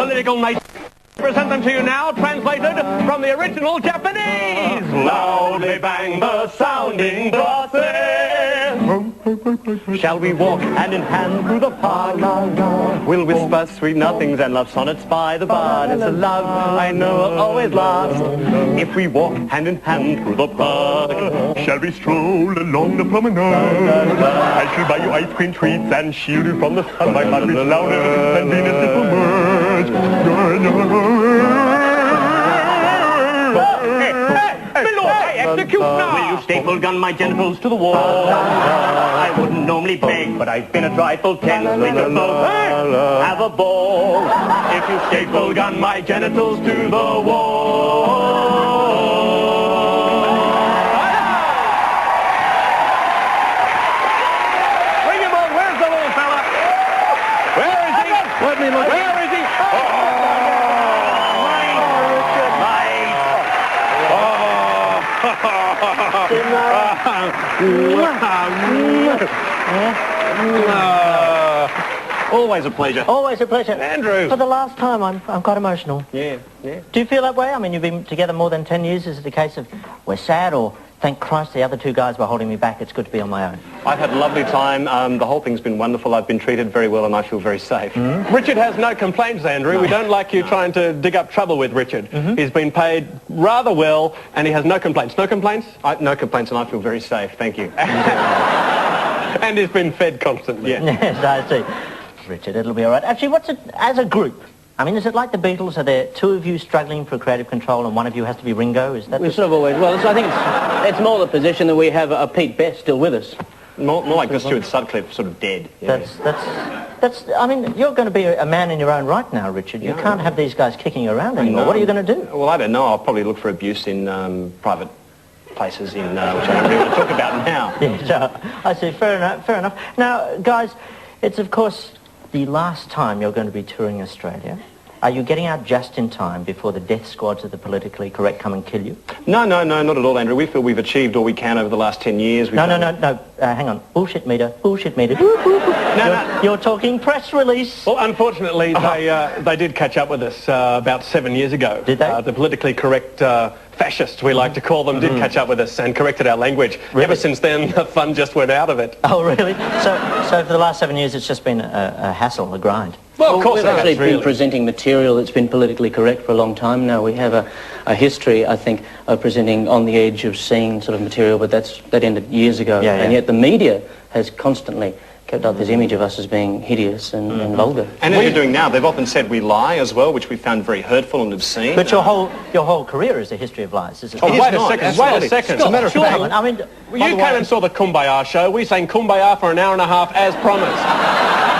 political nature. Present them to you now, translated from the original Japanese. Loudly bang the sounding brasses. Shall we walk hand in hand through the park? We'll whisper sweet nothings and love sonnets by the bard. It's a love I know will always last. If we walk hand in hand through the park, shall we stroll along the promenade? I shall buy you ice cream treats and shield you from the sun. My heart beats louder than Venus little merge. Execute now! Will you staple gun my genitals to the wall? I wouldn't normally beg, but I've been a trifle tense. We can both have a ball if you staple gun my genitals to the wall. Bring him on! Where's the little fella? Where is he? Let me look. Where is he? Always a pleasure. Always a pleasure. Andrew. For the last time, I'm quite emotional. Yeah. Do you feel that way? I mean, you've been together more than 10 years. Is it a case of we're sad, or thank Christ the other two guys were holding me back, it's good to be on my own? I've had a lovely time. The whole thing's been wonderful. I've been treated very well and I feel very safe. Richard has no complaints, Andrew. No. We don't like you trying to dig up trouble with Richard. He's been paid rather well and he has no complaints. No complaints? No complaints and I feel very safe. Thank you. And he's been fed constantly. Yeah. Yes, I see. Richard, it'll be all right. Actually, what's it, as a group, I mean, is it like the Beatles? Are there two of you struggling for creative control and one of you has to be Ringo? Is that we sort of always, well, I think it's more the position that we have a Pete Best still with us. More like the Stuart Sutcliffe, sort of dead. Yeah. That's, I mean, you're going to be a man in your own right now, Richard. You can't have these guys kicking around anymore. What are you going to do? Well, I don't know. I'll probably look for abuse in private places which I don't really want to talk about now. Yeah, I see. Fair enough. Now, guys, it's, of course, the last time you're going to be touring Australia. Are you getting out just in time before the death squads of the politically correct come and kill you? No, not at all, Andrew. We feel we've achieved all we can over the last 10 years. No. Hang on. Bullshit meter. No. You're talking press release. Well, unfortunately, they did catch up with us about 7 years ago. Did they? The politically correct fascists, we like to call them, did catch up with us and corrected our language. Really? Ever since then, the fun just went out of it. Oh, really? So for the last 7 years, it's just been a hassle, a grind. Well, of course, we've actually been presenting material that's been politically correct for a long time now. We have a history, I think, of presenting on the edge of scene sort of material, but that ended years ago. Yeah. And yet the media has constantly kept up this image of us as being hideous and vulgar. And as you're doing now, they've often said we lie as well, which we found very hurtful and obscene. But your whole career is a history of lies, is it? Oh, wait a second. As a matter of fact, I mean, you came and saw the Kumbaya show. We sang Kumbaya for an hour and a half as promised.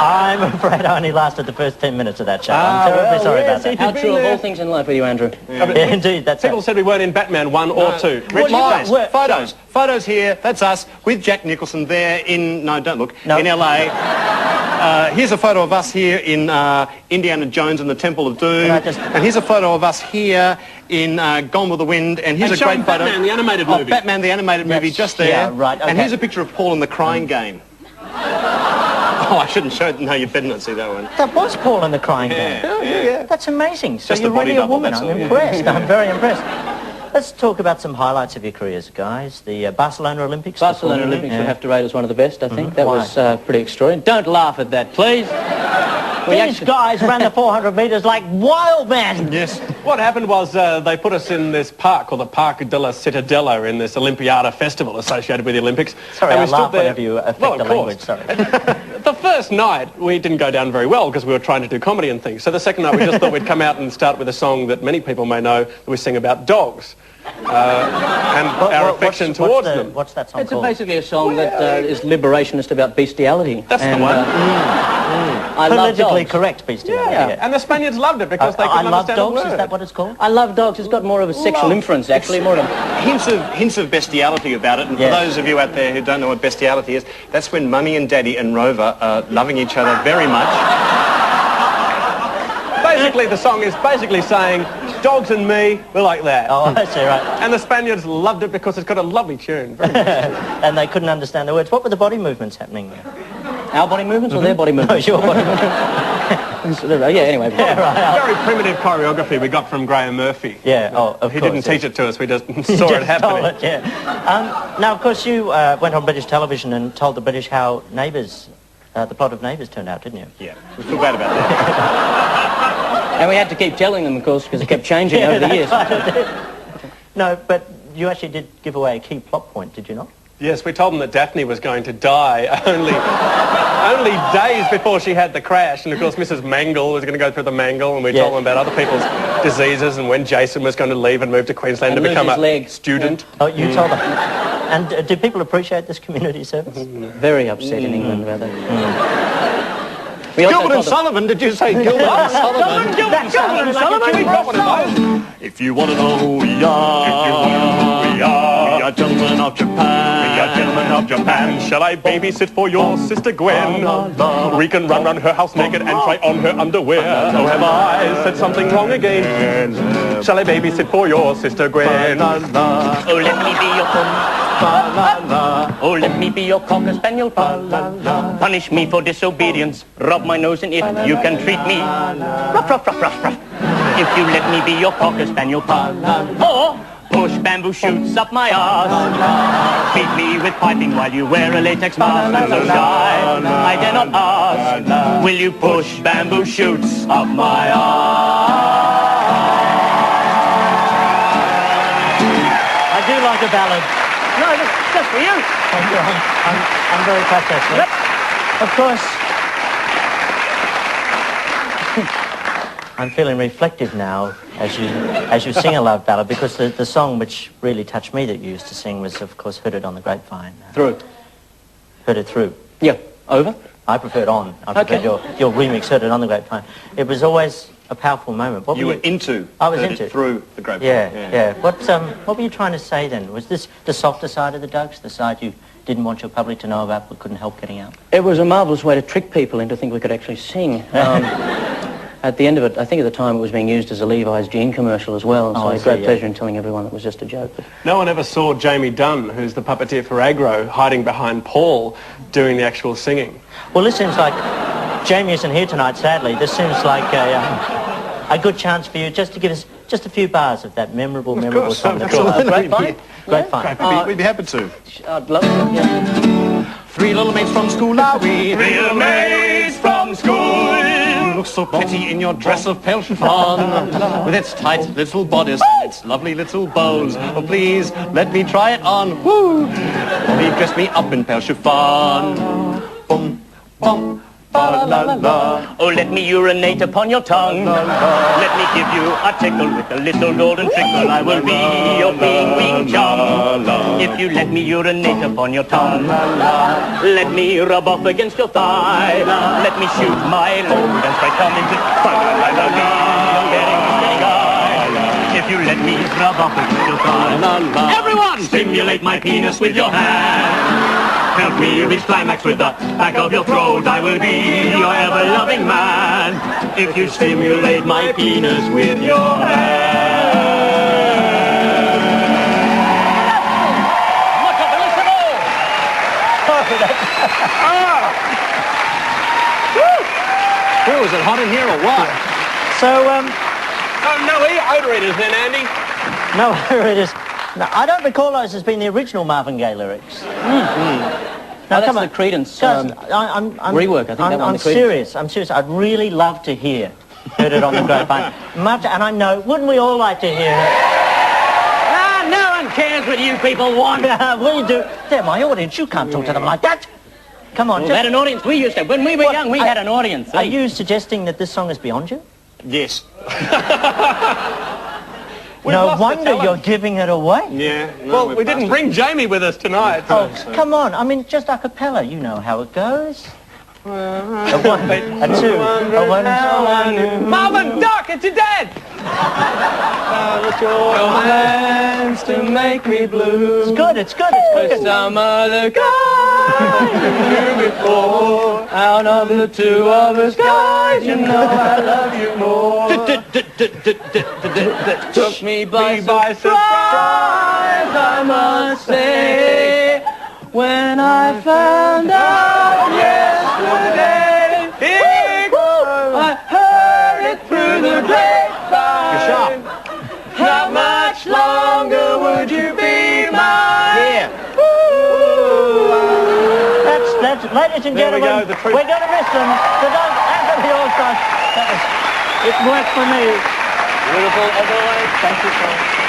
I'm afraid I only lasted the first 10 minutes of that show. I'm terribly sorry about that. How true of all things in life with you, Andrew? Yeah, indeed, that's People said we weren't in Batman 1 or 2. Photos here, that's us, with Jack Nicholson there in, no, don't look, in LA. Here's a photo of us here in Indiana Jones and the Temple of Doom. And here's a photo of us here in Gone with the Wind. And here's a great photo. Batman, the animated movie. Of Batman, the animated movie, just there. Yeah, right, okay. And here's a picture of Paul in the Crying Game. Oh, I shouldn't show it. No, you better not see that one. That was Paul in the Crying Game. Yeah. That's amazing. So Just you're a body really a double, woman. that's I'm all, impressed. I'm very impressed. Let's talk about some highlights of your careers, guys. The Barcelona Olympics. Barcelona Olympics would have to rate as one of the best, I think. That was pretty extraordinary. Don't laugh at that, please. These guys ran the 400 metres like wild men. Yes. What happened was they put us in this park called the Parque de la Ciutadella in this Olimpiada festival associated with the Olympics. Sorry, and I laugh whenever you affect the language, sorry. The first night, we didn't go down very well because we were trying to do comedy and things. So the second night, we just thought we'd come out and start with a song that many people may know that we sing about dogs. And our affection towards them. What's that song called? called? It's basically a song that is liberationist about bestiality. That's the one. I love Politically dogs. correct bestiality. Yeah. And the Spaniards loved it because they couldn't understand dogs, the word. Is that what it's called? I love dogs. It's got more of a sexual inference, actually. More of hints of bestiality about it. And for those of you out there who don't know what bestiality is, that's when Mummy and Daddy and Rover are loving each other very much. Basically, the song is basically saying, dogs and me, we're like that. Oh, I see, right. And the Spaniards loved it because it's got a lovely tune. And they couldn't understand the words. What were the body movements happening there? our body movements or their body movements? No, your body movements. Anyway. Yeah, right. Very primitive choreography we got from Graham Murphy. Yeah, of He course. didn't teach it to us, we just saw Just it happening. stole it, yeah. Now, of course, you went on British television and told the British how Neighbours, the plot of Neighbours turned out, didn't you? Yeah, we feel bad about that. And we had to keep telling them, of course, because it kept changing over the years. No, but you actually did give away a key plot point, did you not? Yes, we told them that Daphne was going to die only days before she had the crash. And, of course, Mrs. Mangle was going to go through the mangle, and we told them about other people's diseases and when Jason was going to leave and move to Queensland And to become a student. Oh, you told them. And do people appreciate this community service? Very upset in England about that. We also Gilbert and told them- Sullivan, did you say Gilbert and Sullivan? Gilbert and Sullivan, we got one of those. If you want to know who we are, we are gentlemen of Japan. We are gentlemen of Japan. Shall I babysit for your sister Gwen? We can run round her house naked and try on her underwear. Oh, have I said something wrong again? Shall I babysit for your sister Gwen? Oh, let me be your Oh, let me be your cocker spaniel. Punish me for disobedience. Rub my nose in it. You can treat me. Ruff, ruff, ruff, ruff, ruff. If you let me be your cocker spaniel. Or push bamboo shoots up my arse. Feed me with piping while you wear a latex mask. I'm so shy, I dare not ask. Will you push bamboo shoots up my arse? I do like a ballad. No, just for you. Thank you. I'm very touched, actually. Of course, I'm feeling reflective now as you sing a love ballad, because the song which really touched me that you used to sing was, of course, Heard It on the Grapevine. Through. Heard It Through. Yeah. Over? I preferred On. I preferred your remix, Heard It on the Grapevine. It was always a powerful moment. What You were were into. I was Heard into it through the grapevine. Yeah. What were you trying to say then? Was this the softer side of the Dugs, the side you didn't want your public to know about but couldn't help getting out? It was a marvellous way to trick people into think we could actually sing. At the end of it, I think at the time it was being used as a Levi's jean commercial as well, so I had great pleasure in telling everyone it was just a joke. But No one ever saw Jamie Dunn, who's the puppeteer for Agro, hiding behind Paul doing the actual singing. Well, this seems like Jamie isn't here tonight, sadly. This seems like a good chance for you just to give us just a few bars of that memorable song. Grapevine? Grapevine. We'd be happy to. I'd love to, yeah. Three little mates from school are we. Three little mates from school. You look so pretty in your dress of pale chiffon, with its tight little bodice and its lovely little bows. Oh, please, let me try it on. Woo! Please dress me up in pale chiffon. Boom, boom, ba-la-la-la. Oh, let me urinate upon your tongue. Let me give you a tickle with a little golden trickle. I will be your wing chum. If you let me urinate upon your tongue. Let me rub off against your thigh. Let me shoot my load and try come into if you let me rub off against your thigh. Everyone, stimulate my penis with your hand. Help me reach climax with the back of your throat. I will be your ever-loving man if you stimulate my penis with your hand. Much bellissimo! Woo, is it hot in here or what? So, No odorators then, Andy. no, it is. No, I don't recall those as being the original Marvin Gaye lyrics. Now, that's the Credence I'm rework. I think that one. I'm the Creedence. serious. I'm serious. I'd really love to hear Heard It on the Grapevine. And I know, wouldn't we all like to hear it? No one cares what you people want. We do. They're my audience. You can't talk to them like that. Come on. We had an audience. We used to. When we were young, we had an audience. Are you suggesting that this song is beyond you? Yes. No wonder you're giving it away. Yeah. Well, we didn't bring Jamie with us tonight. Oh, come on. I mean, just a cappella. You know how it goes. A one, a two, a one. Marvin, Doc, it's your dad. Your hands to make me blue. It's good. It's good. It's good. Some other guy you before. Out of the two of us guys, you know I love you more. Took me by surprise, I must say, when I found out yesterday, I heard ladies and There we gentlemen, go, the truth. we're going to miss them. So don't Anthony Allcross. It worked for me. Beautiful as always. Thank you, Paul.